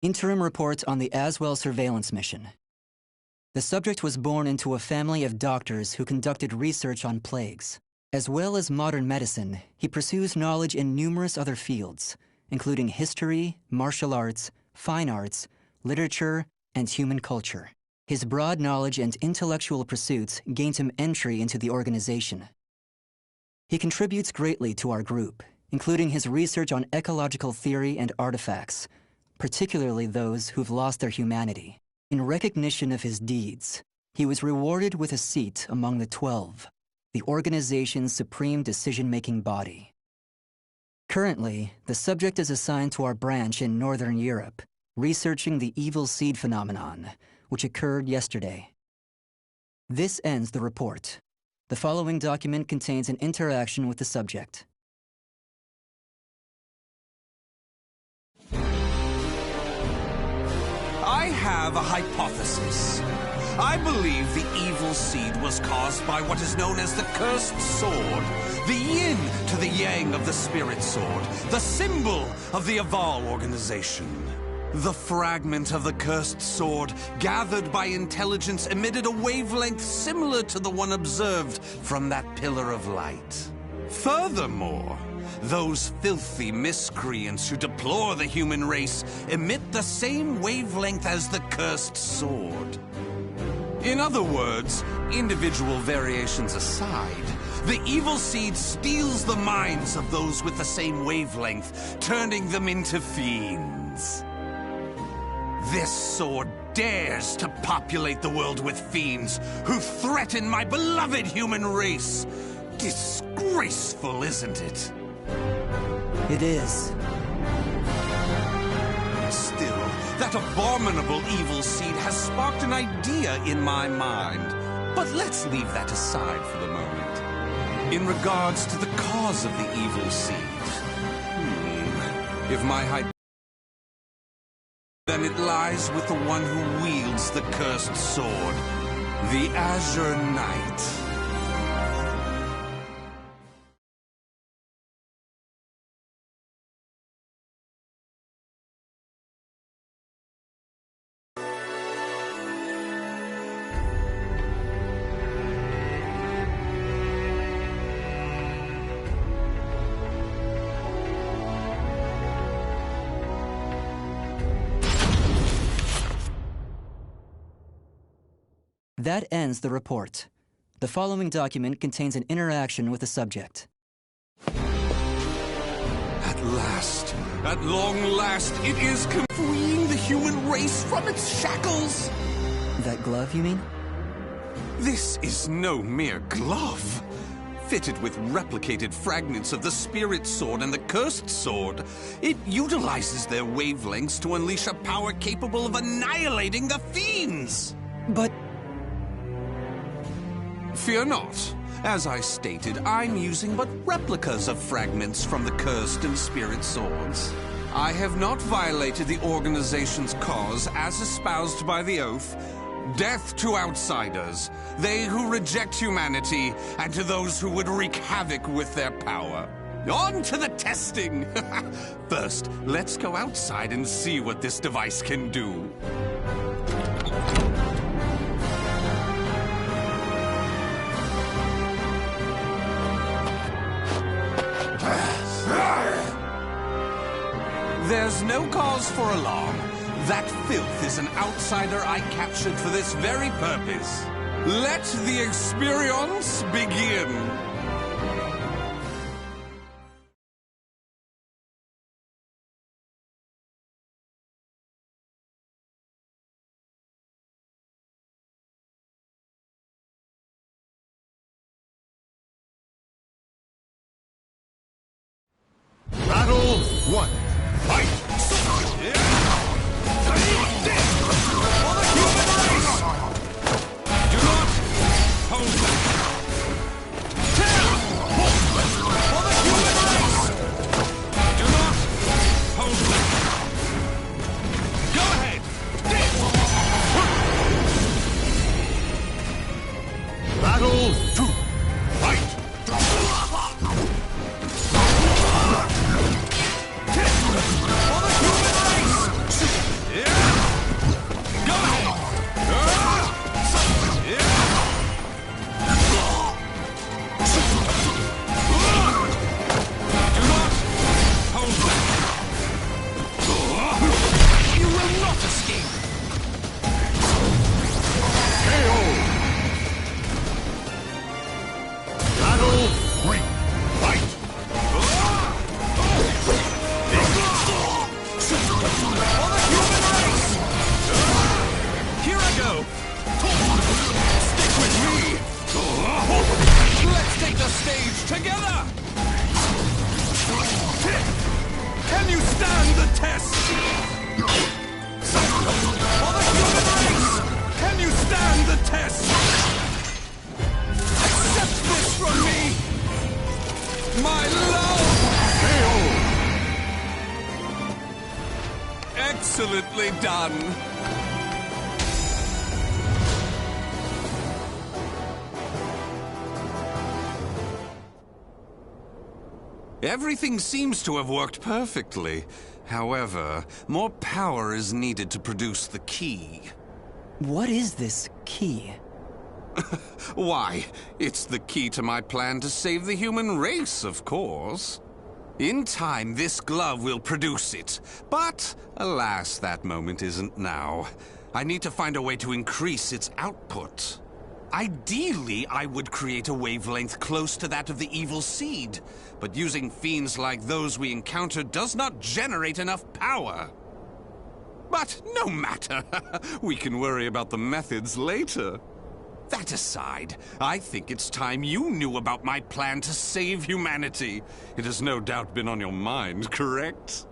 Interim report on the Azwel surveillance mission. The subject was born into a family of doctors who conducted research on plagues. As well as modern medicine, he pursues knowledge in numerous other fields, including history, martial arts, fine arts, literature, and human culture. His broad knowledge and intellectual pursuits gained him entry into the organization. He contributes greatly to our group, including his research on ecological theory and artifacts, particularly those who've lost their humanity. In recognition of his deeds, he was rewarded with a seat among the 12, the organization's supreme decision-making body. Currently, the subject is assigned to our branch in Northern Europe, researching the evil seed phenomenon, which occurred yesterday. This ends the report. The following document contains an interaction with the subject. I have a hypothesis. I believe the evil seed was caused by what is known as the cursed sword, the yin to the yang of the spirit sword, the symbol of the Azwel organization. The fragment of the cursed sword, gathered by intelligence, emitted a wavelength similar to the one observed from that pillar of light. Furthermore, those filthy miscreants who deplore the human race emit the same wavelength as the cursed sword. In other words, individual variations aside, the evil seed steals the minds of those with the same wavelength, turning them into fiends. This sword dares to populate the world with fiends who threaten my beloved human race. Disgraceful, isn't it? It is. Still, that abominable evil seed has sparked an idea in my mind. But let's leave that aside for the moment. In regards to the cause of the evil seed, if my hypothesis, then it lies with the one who wields the cursed sword, the Azure Knight. That ends the report. The following document contains an interaction with the subject. At last, at long last, it is freeing the human race from its shackles. That glove, you mean? This is no mere glove. Fitted with replicated fragments of the spirit sword and the cursed sword, it utilizes their wavelengths to unleash a power capable of annihilating the fiends. But fear not. As I stated, I'm using but replicas of fragments from the cursed and spirit swords. I have not violated the organization's cause as espoused by the oath. Death to outsiders, they who reject humanity, and to those who would wreak havoc with their power. On to the testing! First, let's go outside and see what this device can do. There's no cause for alarm. That filth is an outsider I captured for this very purpose. Let the experience begin. Battle 1. Fight! Battle 2. Fight! For the human race! stage together! Can you stand the test? For the human race! Can you stand the test? Accept this from me! My love! Excellently done! Everything seems to have worked perfectly. However, more power is needed to produce the key. What is this key? Why, it's the key to my plan to save the human race, of course. In time, this glove will produce it. But, alas, that moment isn't now. I need to find a way to increase its output. Ideally, I would create a wavelength close to that of the evil seed, but using fiends like those we encountered does not generate enough power. But no matter, we can worry about the methods later. That aside, I think it's time you knew about my plan to save humanity. It has no doubt been on your mind, correct?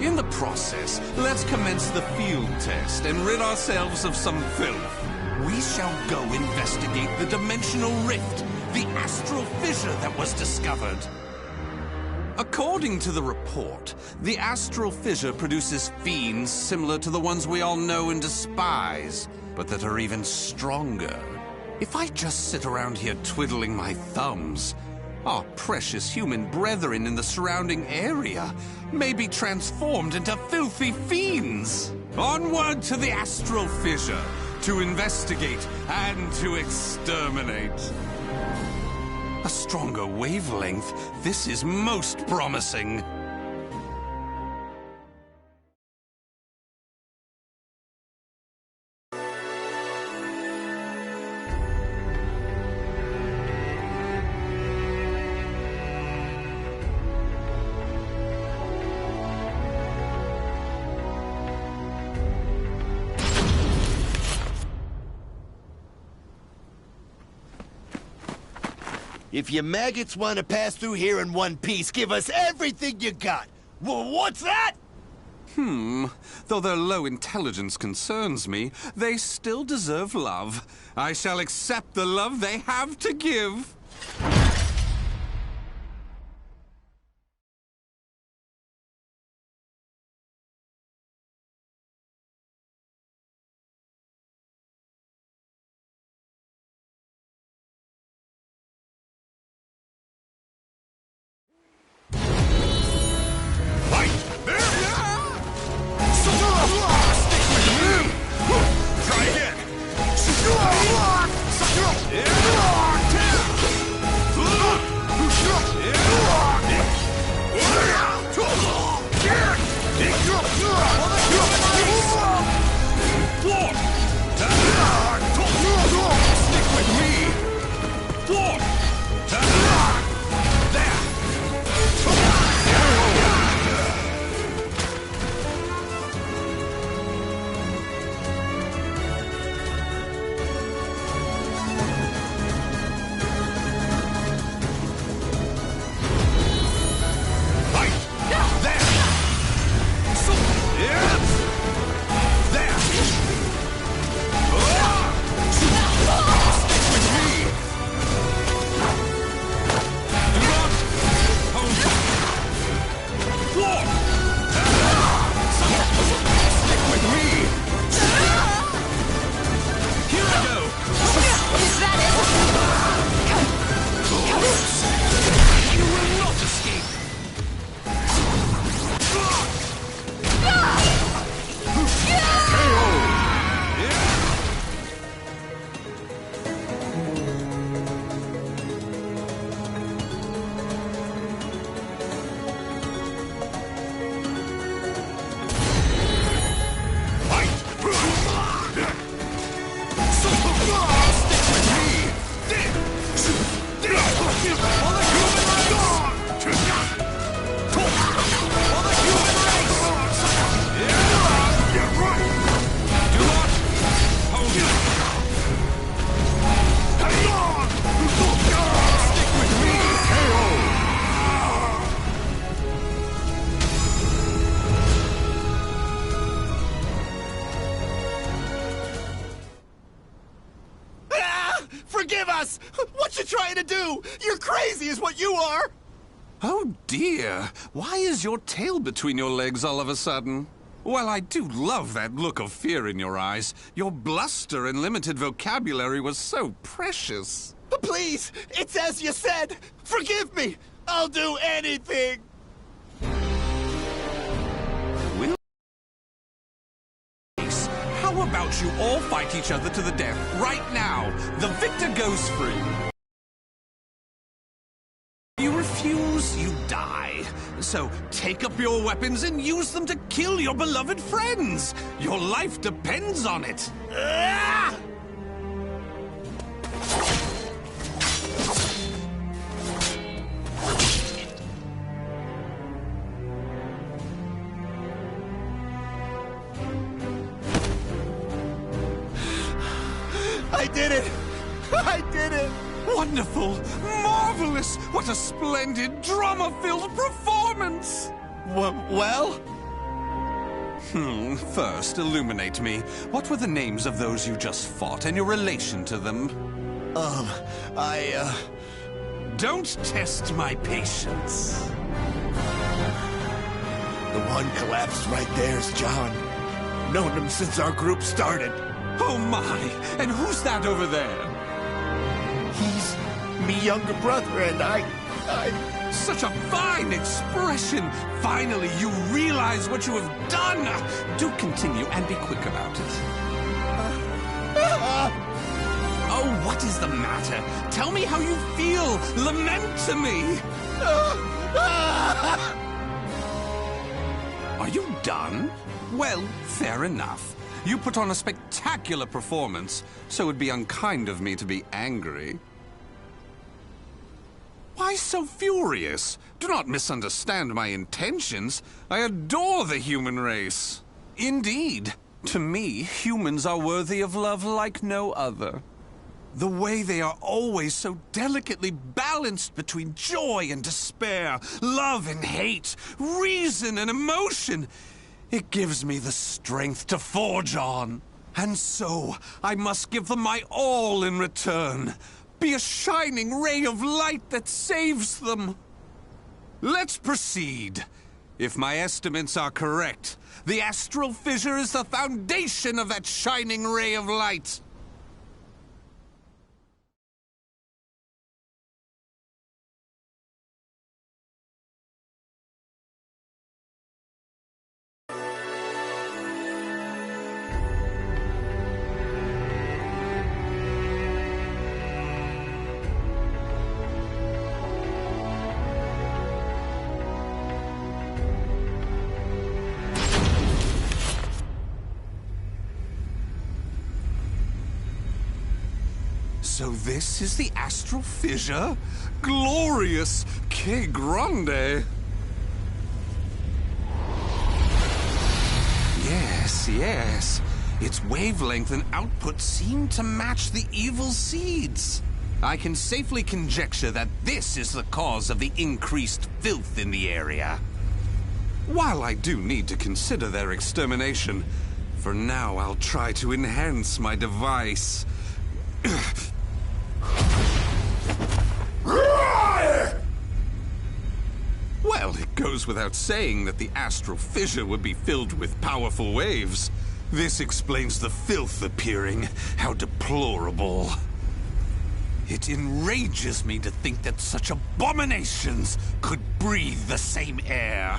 In the process, let's commence the field test and rid ourselves of some filth. We shall go investigate the dimensional rift, the astral fissure that was discovered. According to the report, the astral fissure produces fiends similar to the ones we all know and despise, but that are even stronger. If I just sit around here twiddling my thumbs, our precious human brethren in the surrounding area may be transformed into filthy fiends. Onward to the astral fissure, to investigate and to exterminate. A stronger wavelength, this is most promising. If you maggots want to pass through here in one piece, give us everything you got. What's that? Though their low intelligence concerns me, they still deserve love. I shall accept the love they have to give. boss! What you trying to do? You're crazy is what you are! Oh dear, why is your tail between your legs all of a sudden? Well, I do love that look of fear in your eyes. Your bluster and limited vocabulary was so precious. But please, it's as you said! Forgive me! I'll do anything! Will How about you all fight each other to the death right now? The victor goes free. You refuse, you die. So take up your weapons and use them to kill your beloved friends. Your life depends on it. Ah! I did it! I did it! Wonderful! Marvelous! What a splendid, drama-filled performance! Well? First, illuminate me. What were the names of those you just fought and your relation to them? Don't test my patience. The one collapsed right there's John. Known him since our group started. Oh my! And who's that over there? He's me younger brother, and I... Such a fine expression! Finally, you realize what you have done! Do continue and be quick about it. Oh, what is the matter? Tell me how you feel! Lament to me! Are you done? Well, fair enough. You put on a spectacular performance, so it'd be unkind of me to be angry. Why so furious? Do not misunderstand my intentions. I adore the human race. Indeed, to me, humans are worthy of love like no other. The way they are always so delicately balanced between joy and despair, love and hate, reason and emotion. It gives me the strength to forge on. And so, I must give them my all in return. Be a shining ray of light that saves them. Let's proceed. If my estimates are correct, the astral fissure is the foundation of that shining ray of light. So this is the astral fissure? Glorious! Que grande! Yes. Its wavelength and output seem to match the evil seeds. I can safely conjecture that this is the cause of the increased filth in the area. While I do need to consider their extermination, for now I'll try to enhance my device. Well, it goes without saying that the astral fissure would be filled with powerful waves. This explains the filth appearing. How deplorable. It enrages me to think that such abominations could breathe the same air.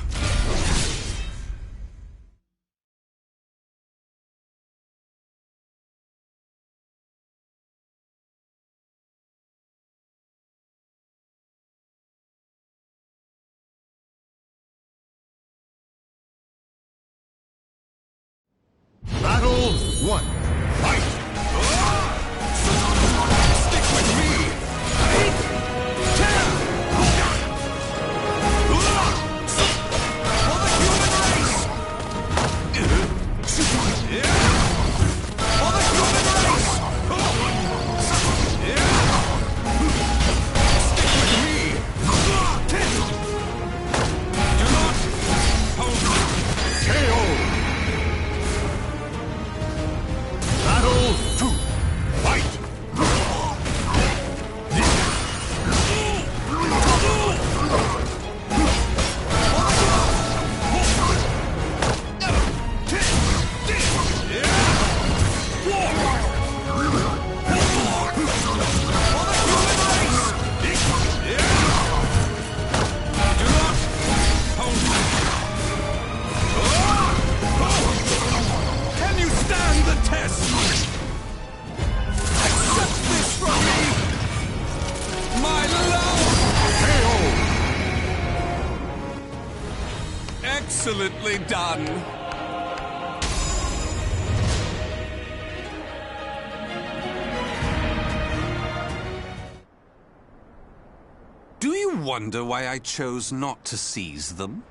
Battle 1. Fight! Stick with me! For the human race! For the human race! Stick with me! Do not hold back! KO! excellently done! Do you wonder why I chose not to seize them?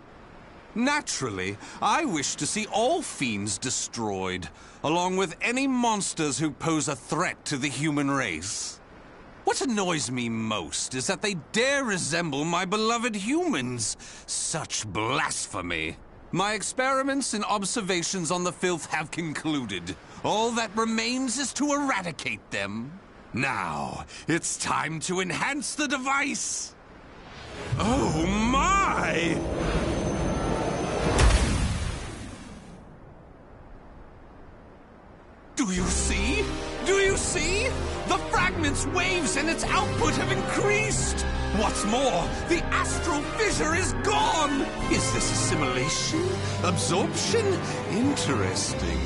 Naturally, I wish to see all fiends destroyed, along with any monsters who pose a threat to the human race. What annoys me most is that they dare resemble my beloved humans. Such blasphemy. My experiments and observations on the filth have concluded. All that remains is to eradicate them. Now, it's time to enhance the device. Oh my! Do you see? Do you see? The fragment's waves and its output have increased! What's more, the astral fissure is gone! Is this assimilation? Absorption? Interesting.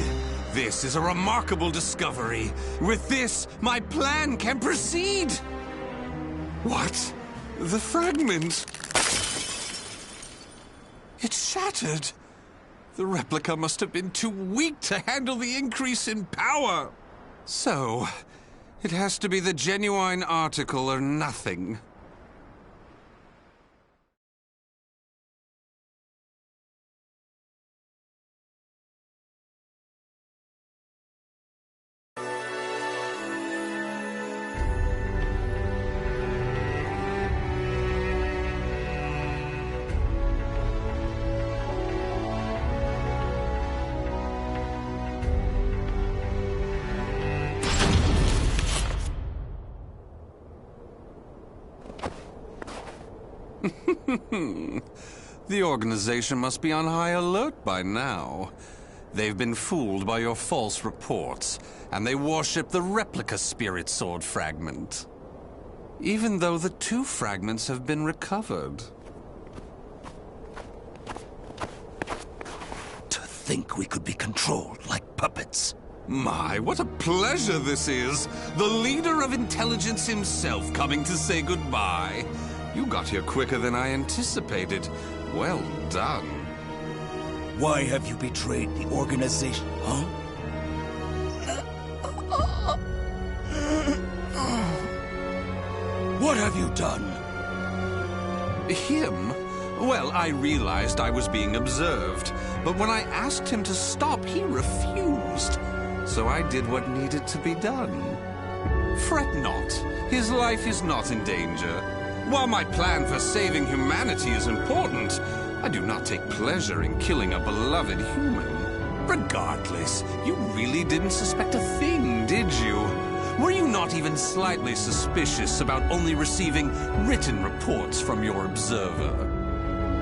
This is a remarkable discovery. With this, my plan can proceed! What? The fragment? It's shattered! The replica must have been too weak to handle the increase in power. So, it has to be the genuine article or nothing. The organization must be on high alert by now. They've been fooled by your false reports, and they worship the replica spirit sword fragment. Even though the two fragments have been recovered. To think we could be controlled like puppets. My, what a pleasure this is! The leader of intelligence himself coming to say goodbye. You got here quicker than I anticipated. Well done. Why have you betrayed the organization, huh? What have you done? Him? Well, I realized I was being observed, but when I asked him to stop, he refused. So I did what needed to be done. Fret not. His life is not in danger. While my plan for saving humanity is important, I do not take pleasure in killing a beloved human. Regardless, you really didn't suspect a thing, did you? Were you not even slightly suspicious about only receiving written reports from your observer?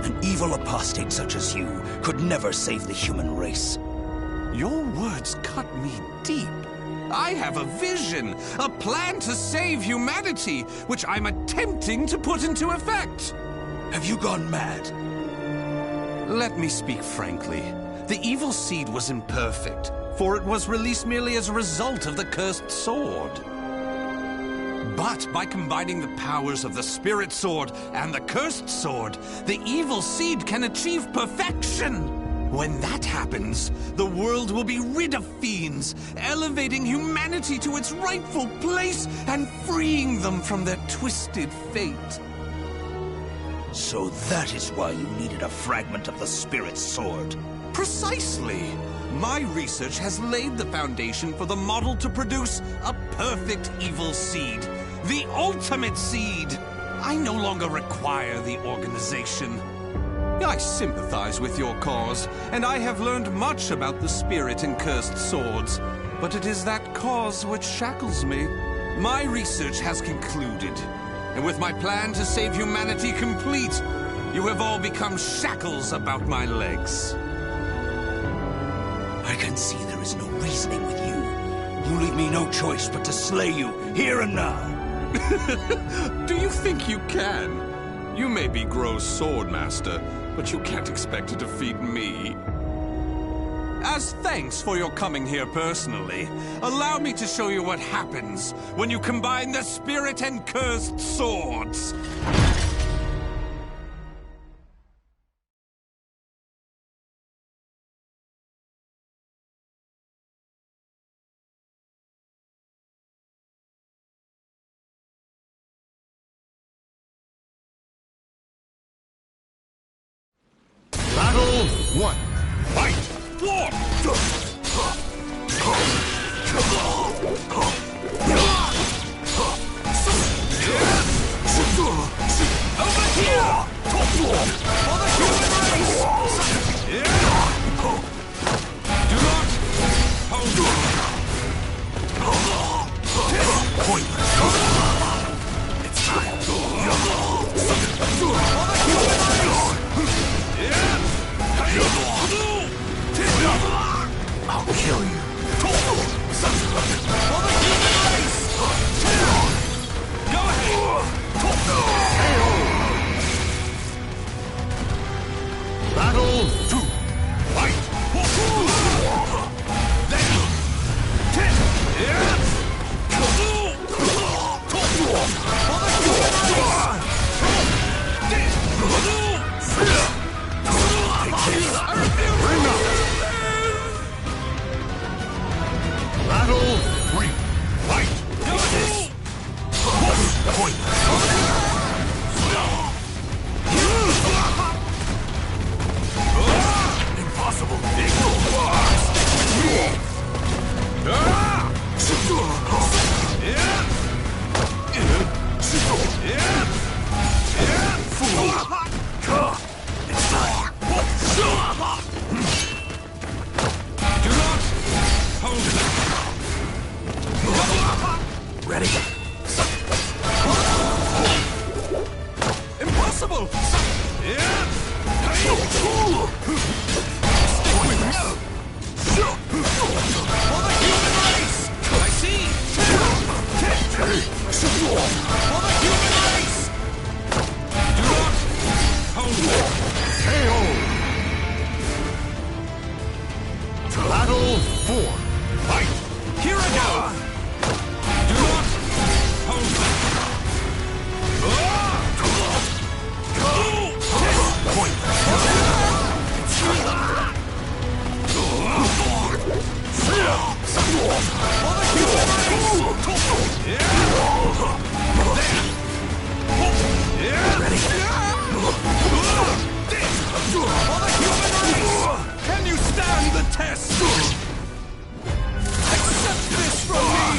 An evil apostate such as you could never save the human race. Your words cut me deep. I have a vision, a plan to save humanity, which I'm attempting to put into effect. Have you gone mad? Let me speak frankly. The evil seed was imperfect, for it was released merely as a result of the cursed sword. But by combining the powers of the spirit sword and the cursed sword, the evil seed can achieve perfection. When that happens, the world will be rid of fiends, elevating humanity to its rightful place and freeing them from their twisted fate. So that is why you needed a fragment of the spirit sword. Precisely. My research has laid the foundation for the model to produce a perfect evil seed. The ultimate seed. I no longer require the organization. I sympathize with your cause, and I have learned much about the spirit and cursed swords. But it is that cause which shackles me. My research has concluded, and with my plan to save humanity complete, you have all become shackles about my legs. I can see there is no reasoning with you. You leave me no choice but to slay you, here and now. Do you think you can? You may be Gro's swordmaster, but you can't expect to defeat me. As thanks for your coming here personally, allow me to show you what happens when you combine the spirit and cursed swords. 1. Fight! Over here! For the human race! Do not hold pointless. It's time. For the human race! I'll kill you. For the human race! Go ahead! Battle 2. Fight! Bring up! Battle 3. Fight! Impossible! Ready? Impossible! Stick with me! For the human race! I see! For the human race! Do not hold me! KO! Battle 4. Fight! Here I go! Do not hold me! Can you stand the test? Accept this from me!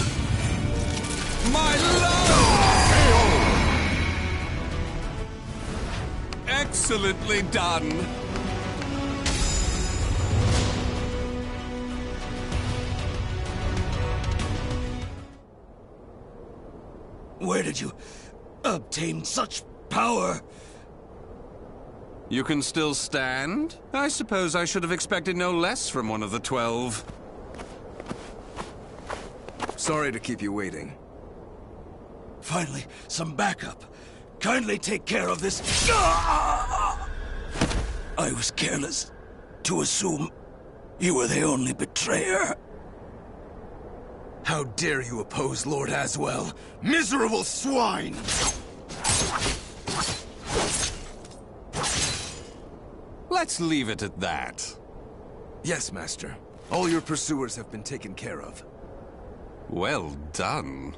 My love! Excellently done! Where did you obtain such power? You can still stand? I suppose I should have expected no less from one of the 12. Sorry to keep you waiting. Finally, some backup. Kindly take care of this. I was careless to assume you were the only betrayer. How dare you oppose Lord Azwel? Miserable swine! Let's leave it at that. Yes, Master. All your pursuers have been taken care of. Well done.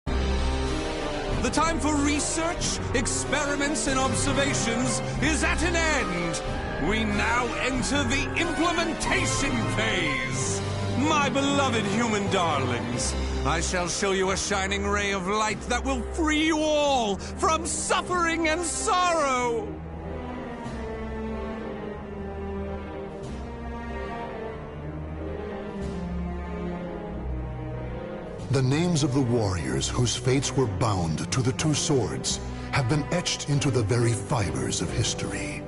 The time for research, experiments, and observations is at an end. We now enter the implementation phase. My beloved human darlings, I shall show you a shining ray of light that will free you all from suffering and sorrow. The names of the warriors whose fates were bound to the two swords have been etched into the very fibers of history.